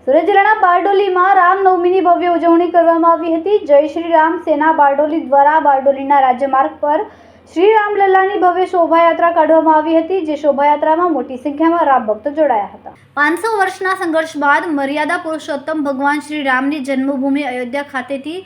સુરત જિલ્લાના બારડોલીમાં રામનવમીની ભવ્ય ઉજવણી કરવામાં આવી હતી। જય શ્રી રામ સેના બારડોલી દ્વારા બારડોલીના રાજમાર્ગ પર શ્રી રામલલ્લાની ભવ્ય શોભાયાત્રા કાઢવામાં આવી હતી, જે શોભાયાત્રામાં મોટી સંખ્યામાં રામ ભક્તો જોડાયા હતા। 500 વર્ષના સંઘર્ષ બાદ મર્યાદા પુરુષોત્તમ ભગવાન શ્રી રામની જન્મભૂમિ અયોધ્યા ખાતેથી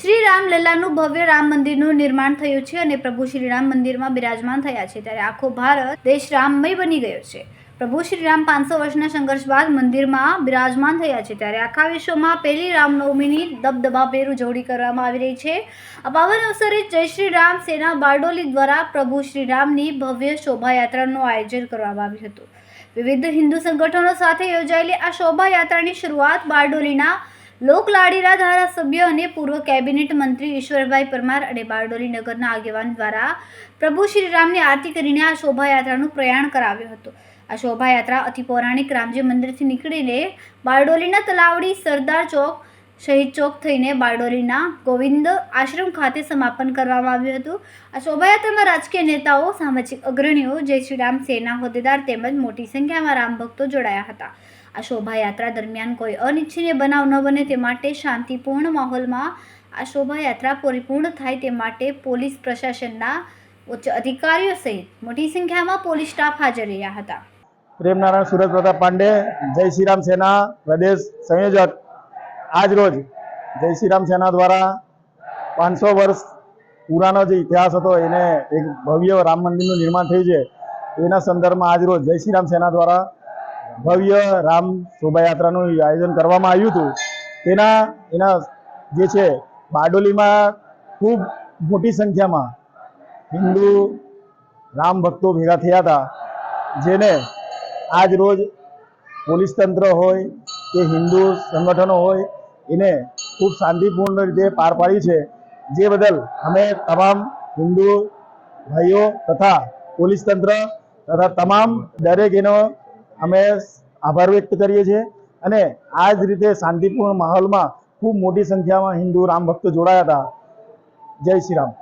શ્રી રામલલ્લાનું ભવ્ય રામ મંદિરનું નિર્માણ થયું છે અને પ્રભુ શ્રી રામ મંદિરમાં બિરાજમાન થયા છે, ત્યારે આખો ભારત દેશ રામમય બની ગયો છે। પ્રભુ શ્રી રામ 500 વર્ષના સંઘર્ષ બાદ મંદિરમાં બિરાજમાન થયા છે, ત્યારે આખા વિશ્વમાં પહેલી રામનવમીની દબદબાભેર ઉજવણી કરવામાં આવી રહી છે। આ પાવન અવસરે જય શ્રી રામ સેના બારડોલી દ્વારા પ્રભુ શ્રી રામની ભવ્ય શોભાયાત્રાનું આયોજન કરવામાં આવ્યું હતું। વિવિધ હિન્દુ સંગઠનો સાથે યોજાયેલી આ શોભાયાત્રાની શરૂઆત બારડોલીના લોકલાડીના ધારાસભ્ય અને પૂર્વ કેબિનેટ મંત્રી ઈશ્વરભાઈ પરમાર અને બારડોલી નગરના આગેવાન દ્વારા પ્રભુ શ્રી રામની આરતી કરીને આ શોભાયાત્રાનું પ્રયાણ કરાવ્યું હતું। આ શોભાયાત્રા અતિ પૌરાણિક રામજી મંદિરથી નીકળીને બારડોલીના તલાવડી સરદાર ચોક શહીદ ચોક થઈને બારડોલીના ગોવિંદ આશ્રમ ખાતે સમાપન કરવામાં આવ્યું હતું। આ શોભાયાત્રામાં રાજકીય નેતાઓ, સામાજિક અગ્રણીઓ, જય શ્રી રામ સેના હોદ્દેદાર તેમજ મોટી સંખ્યામાં રામ ભક્તો જોડાયા હતા। આ શોભાયાત્રા દરમિયાન કોઈ અનિચ્છનીય બનાવ ન બને તે માટે શાંતિપૂર્ણ માહોલમાં આ શોભાયાત્રા પરિપૂર્ણ થાય તે માટે પોલીસ પ્રશાસનના ઉચ્ચ અધિકારીઓ સહિત મોટી સંખ્યામાં પોલીસ સ્ટાફ હાજર રહ્યા હતા। प्रेमनारायण सूरज प्रताप पांडे, जय श्री राम सेना प्रदेश संयोजक। आज रोज जय श्री राम सेना द्वारा 500 वर्ष पुरानो जो इतिहास હતો એને એક ભવ્ય રામ મંદિરનું નિર્માણ થયું છે, એના સંદર્ભમાં આજ રોજ જય શ્રી રામ સેના દ્વારા ભવ્ય રામ શોભાયાત્રાનું આયોજન કરવામાં આવ્યું હતું। એના જે છે બારડોલીમાં ખૂબ મોટી સંખ્યામાં હિન્દુ રામ ભક્તો ભેગા થયા હતા, જેને આજ રોજ પોલીસ તંત્ર હોય કે હિન્દુ સંગઠનો હોય એને ખૂબ શાંતિપૂર્ણ રીતે પાર પાડી છે, જે બદલ અમે તમામ હિન્દુ ભાઈઓ તથા પોલીસ તંત્ર તથા તમામ દરેક એનો અમે આભાર વ્યક્ત કરીએ છીએ। અને આ જ રીતે શાંતિપૂર્ણ માહોલમાં ખૂબ મોટી સંખ્યામાં હિન્દુ રામ ભક્તો જોડાયા હતા। જય શ્રી રામ।